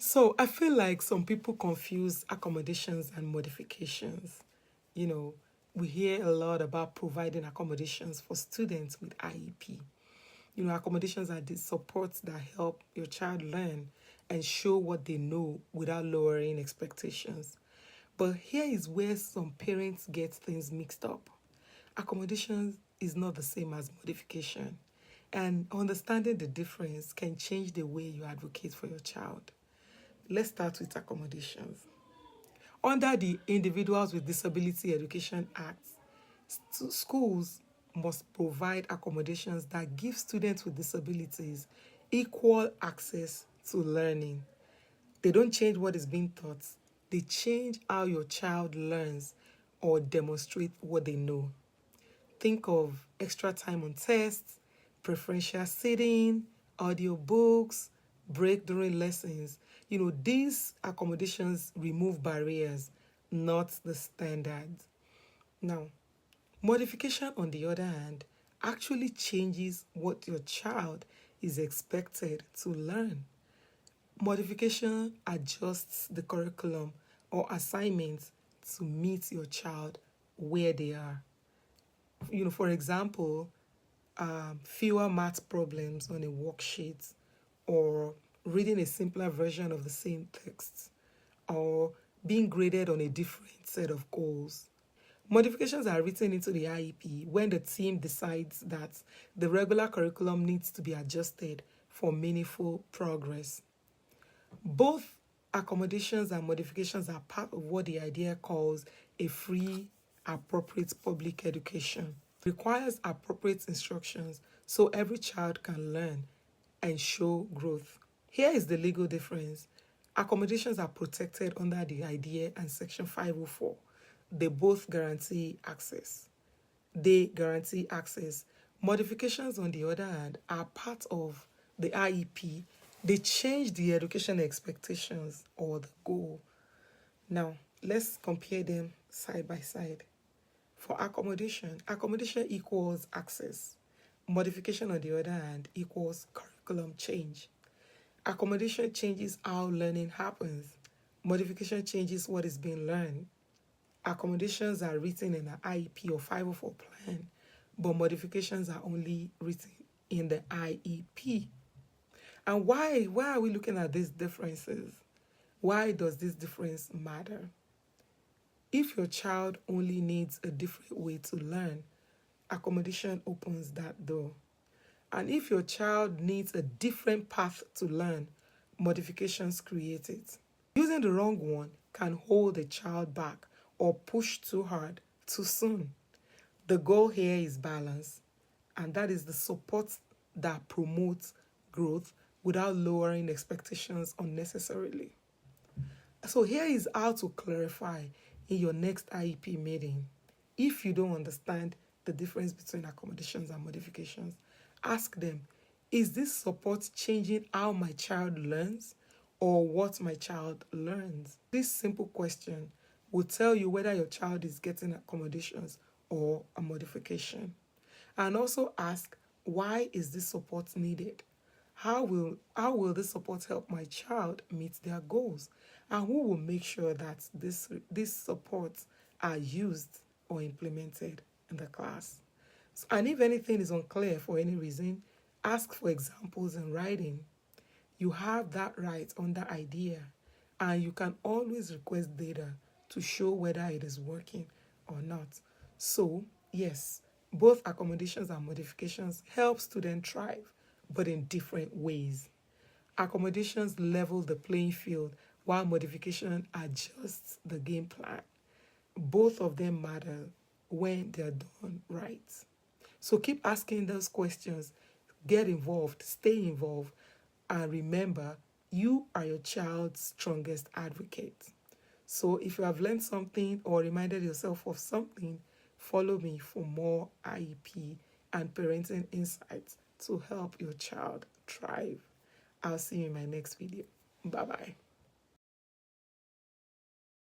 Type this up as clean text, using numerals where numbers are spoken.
So I feel like some people confuse accommodations and modifications. You know, we hear a lot about providing accommodations for students with IEP. Accommodations are the supports that help your child learn and show what they know without lowering expectations. But here is where some parents get things mixed up. Accommodations is not the same as modification, and understanding the difference can change the way you advocate for your child. Let's start with accommodations. Under the Individuals with Disability Education Act, schools must provide accommodations that give students with disabilities equal access to learning. They don't change what is being taught, they change how your child learns or demonstrate what they know. Think of extra time on tests, preferential seating, audiobooks, break during lessons. These accommodations remove barriers, not the standard. Now, modification, on the other hand, actually changes what your child is expected to learn. Modification adjusts the curriculum or assignments to meet your child where they are. For example, fewer math problems on a worksheet, or reading a simpler version of the same text, or being graded on a different set of goals. Modifications are written into the IEP when the team decides that the regular curriculum needs to be adjusted for meaningful progress. Both accommodations and modifications are part of what the IDEA calls a free, appropriate public education. It requires appropriate instructions so every child can learn and show growth. Here is the legal difference. Accommodations are protected under the IDEA and Section 504. They both guarantee access. Modifications, on the other hand, are part of the IEP. They change the education expectations or the goal. Now, let's compare them side by side. For accommodation equals access. Modification, on the other hand, equals curriculum change. Accommodation changes how learning happens. Modification changes what is being learned. Accommodations are written in an IEP or 504 plan, but modifications are only written in the IEP. And why are we looking at these differences? Why does this difference matter? If your child only needs a different way to learn, accommodation opens that door. And if your child needs a different path to learn, modifications create it. Using the wrong one can hold a child back or push too hard too soon. The goal here is balance, and that is the support that promotes growth without lowering expectations unnecessarily. So here is how to clarify in your next IEP meeting. If you don't understand the difference between accommodations and modifications, ask them, is this support changing how my child learns or what my child learns? This simple question will tell you whether your child is getting accommodations or a modification. And also ask, why is this support needed? How will this support help my child meet their goals? And who will make sure that these supports are used or implemented in the class? And if anything is unclear for any reason, ask for examples in writing. You have that right under IDEA, and you can always request data to show whether it is working or not. So, yes, both accommodations and modifications help students thrive, but in different ways. Accommodations level the playing field, while modification adjusts the game plan. Both of them matter when they're done right. So keep asking those questions, get involved, stay involved, and remember, you are your child's strongest advocate. So if you have learned something or reminded yourself of something, follow me for more IEP and parenting insights to help your child thrive. I'll see you in my next video. Bye-bye.